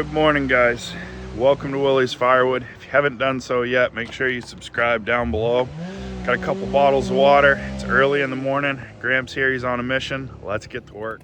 Good morning, guys. Welcome to Willie's Firewood. If you haven't done so yet, make sure you subscribe down below. Got a couple bottles of water. It's early in the morning. Gramps here, he's on a mission. Let's get to work.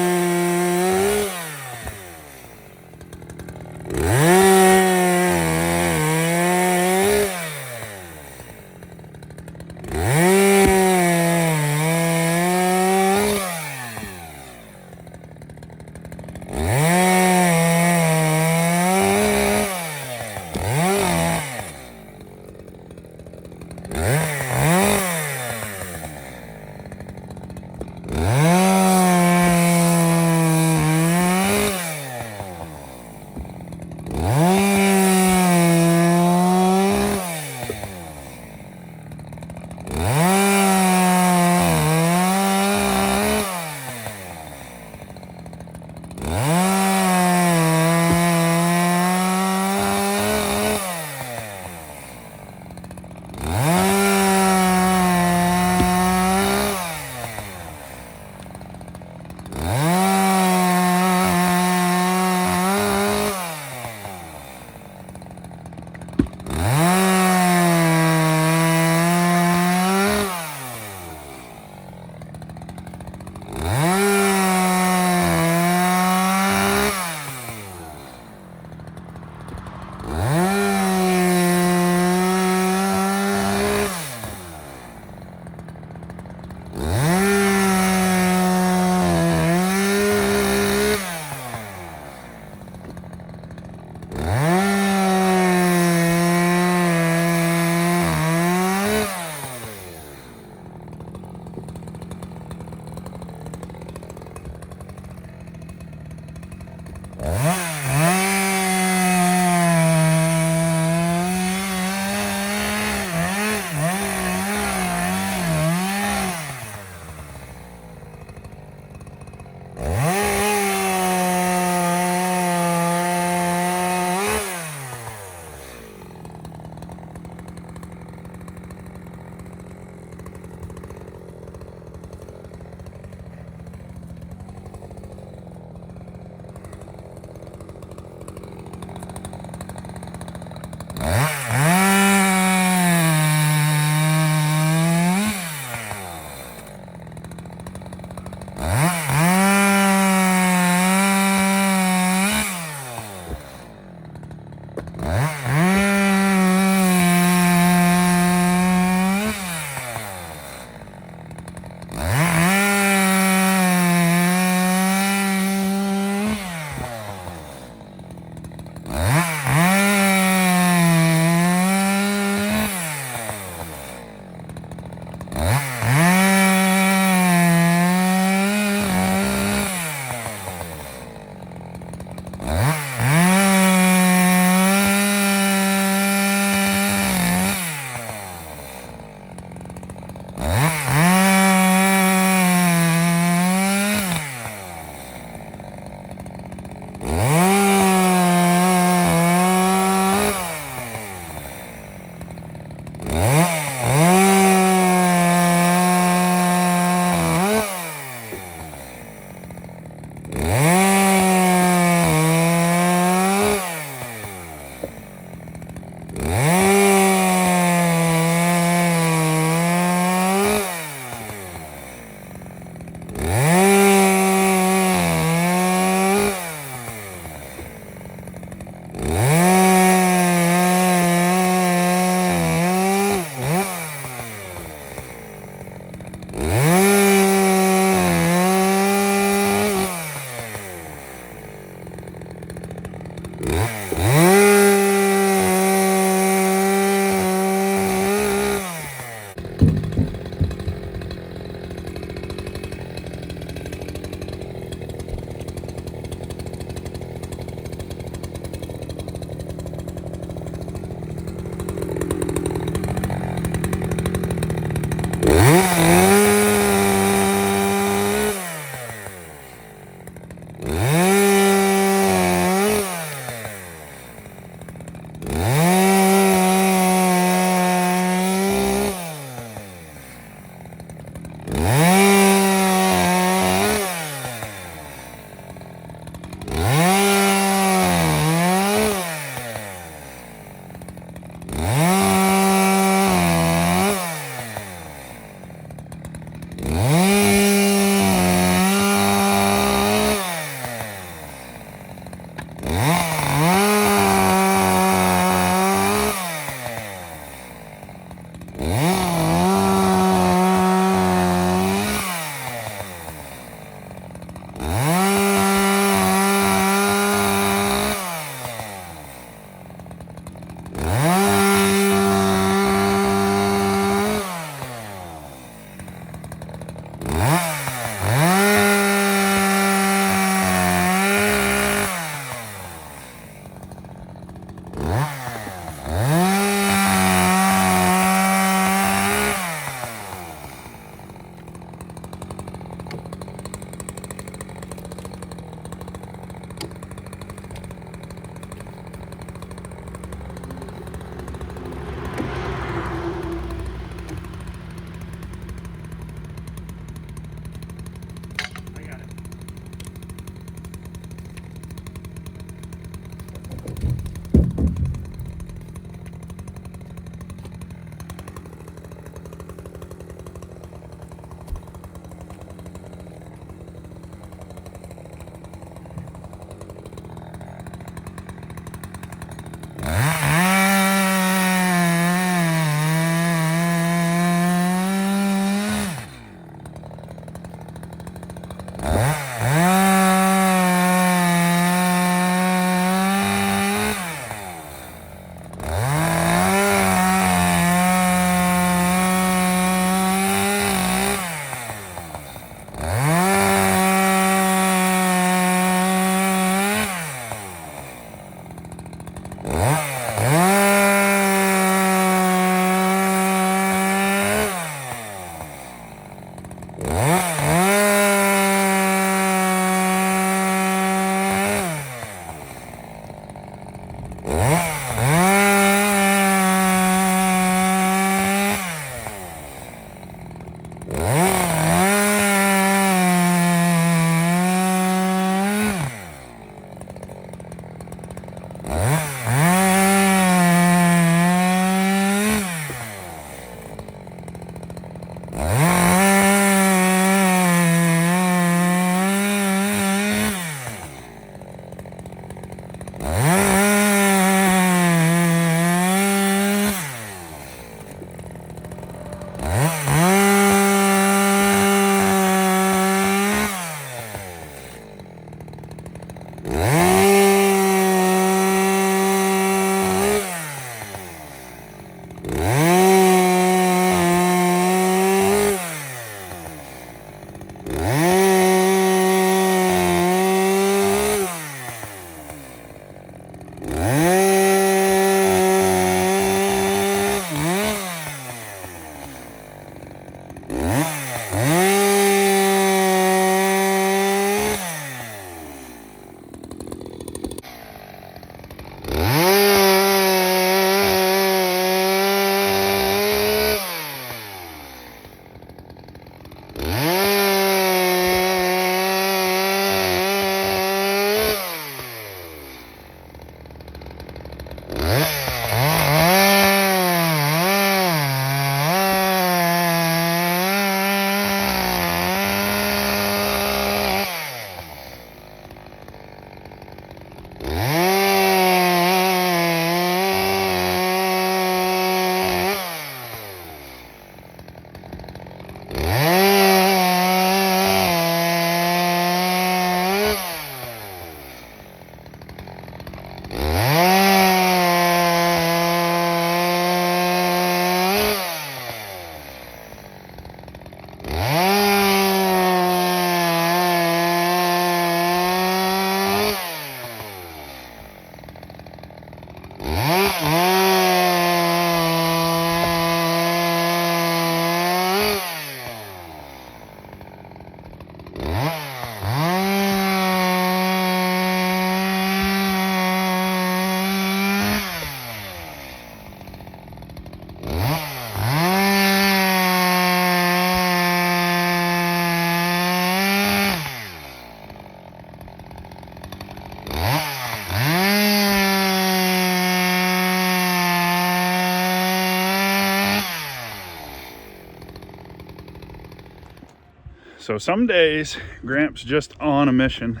So some days Gramps just on a mission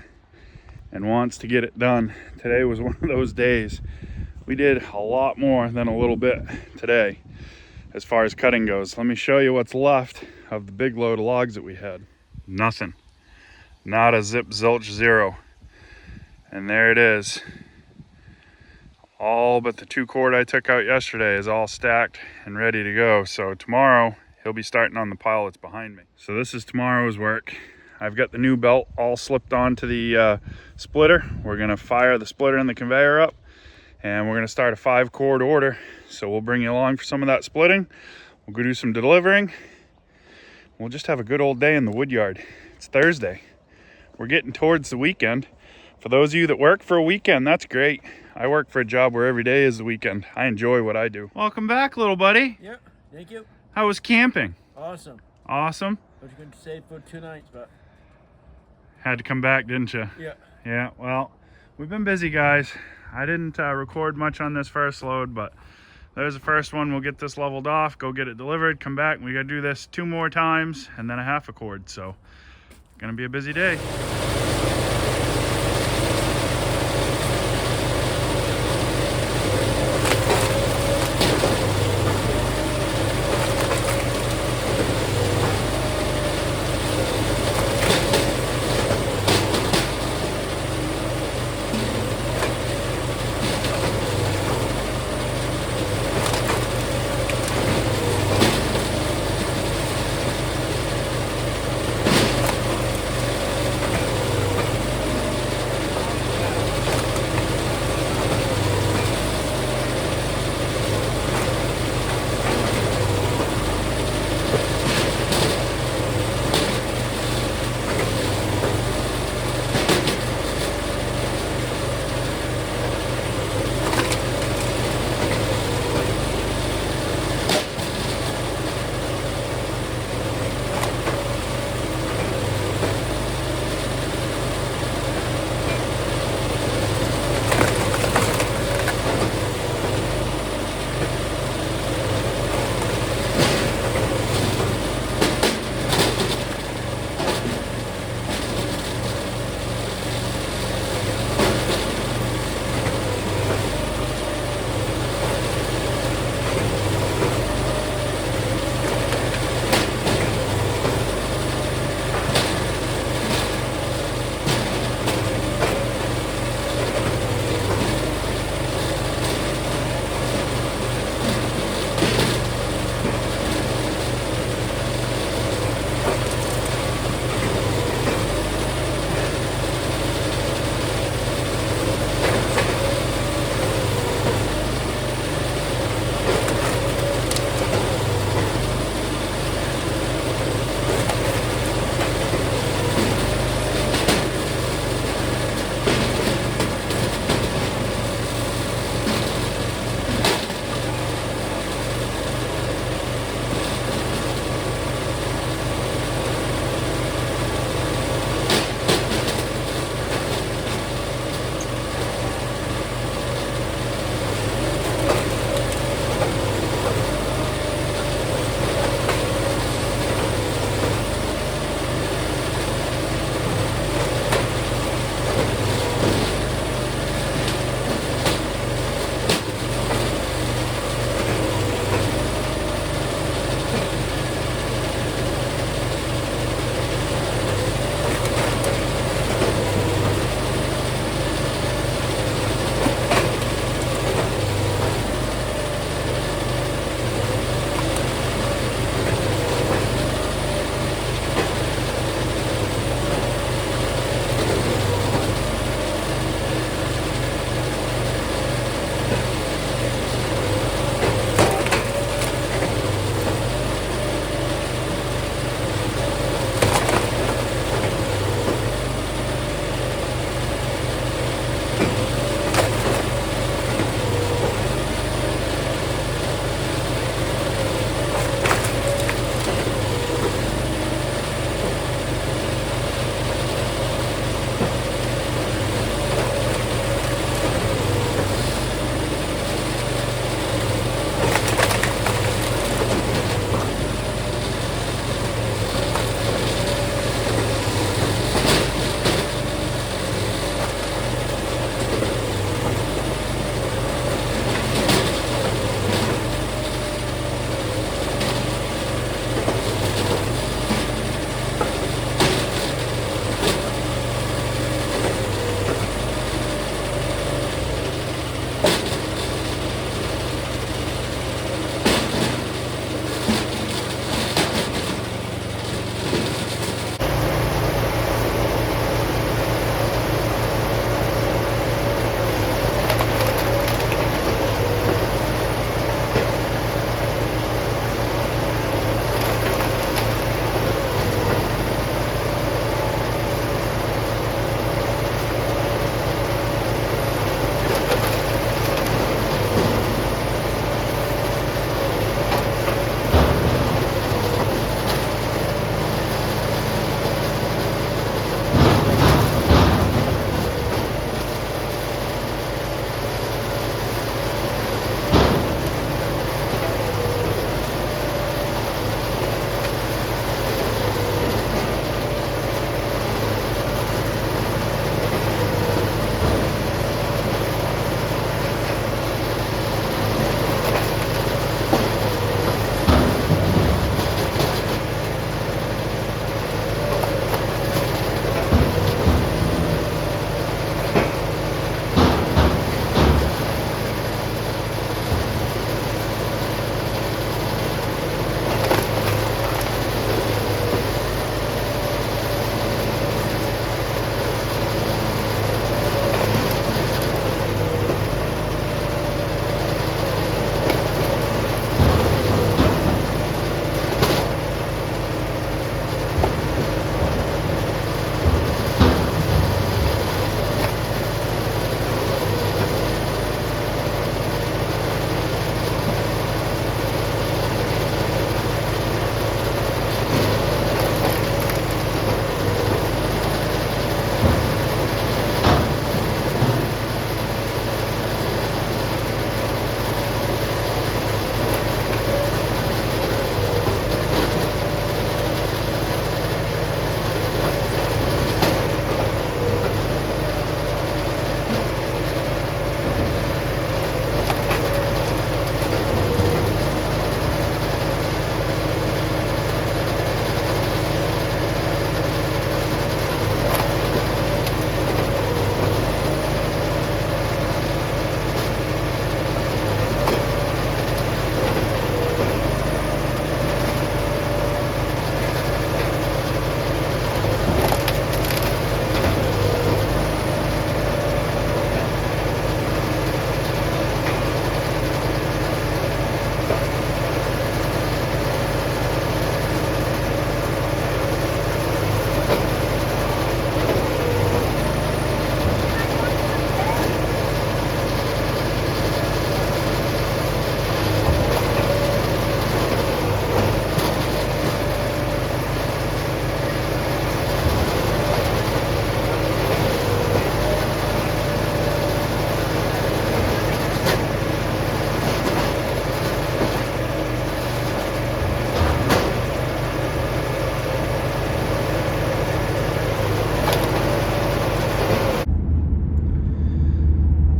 and wants to get it done. Today was one of those days. We did a lot more than a little bit today as far as cutting goes. Let me show you what's left of the big load of logs that we had. Nothing. Not a zip zilch zero. And there it is. All but the 2 cord I took out yesterday is all stacked and ready to go. So tomorrow he'll be starting on the pile that's behind me. So this is tomorrow's work. I've got the new belt all slipped onto the splitter. We're gonna fire the splitter and the conveyor up, and we're gonna start a 5 cord order. So we'll bring you along for some of that splitting. We'll go do some delivering. We'll just have a good old day in the wood yard. It's Thursday. We're getting towards the weekend. For those of you that work for a weekend, that's great. I work for a job where every day is the weekend. I enjoy what I do. Welcome back, little buddy. Yep, thank you. How was camping? Awesome. Awesome. I was going to stay for 2 nights, but... Had to come back, didn't you? Yeah. Yeah, well, we've been busy, guys. I didn't record much on this first load, but there's the first one. We'll get this leveled off, go get it delivered, come back. We got to do this 2 more times and then a 1/2 cord. So, gonna be a busy day.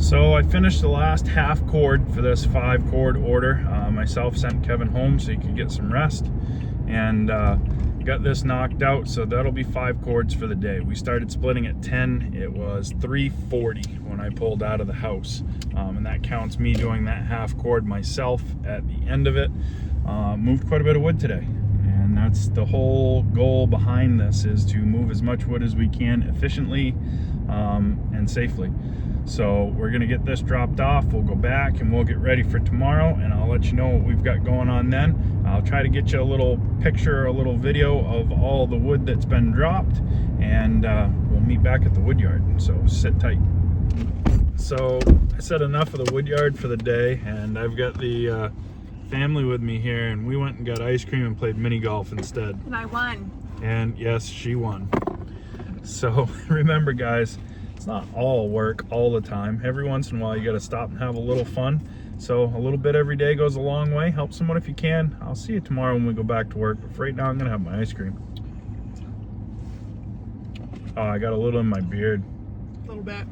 So I finished the last half cord for this 5-cord order. Myself sent Kevin home so he could get some rest, and got this knocked out, so that'll be 5 cords for the day. We started splitting at 10. It was 3:40 when I pulled out of the house, and that counts me doing that half cord myself at the end of it. Moved quite a bit of wood today, and that's the whole goal behind this, is to move as much wood as we can efficiently and safely. So we're gonna get this dropped off, we'll go back and we'll get ready for tomorrow, and I'll let you know what we've got going on then. I'll try to get you a little picture, a little video of all the wood that's been dropped, and we'll meet back at the wood yard, so sit tight. So I said enough of the wood yard for the day, and I've got the family with me here, and we went and got ice cream and played mini golf instead. And I won. And yes, she won. So remember guys, it's not all work all the time. Every once in a while you got to stop and have a little fun. So a little bit every day goes a long way. Help someone if you can. I'll see you tomorrow when we go back to work, but for right now I'm gonna have my ice cream. Oh, I got a little in my beard. A little bit.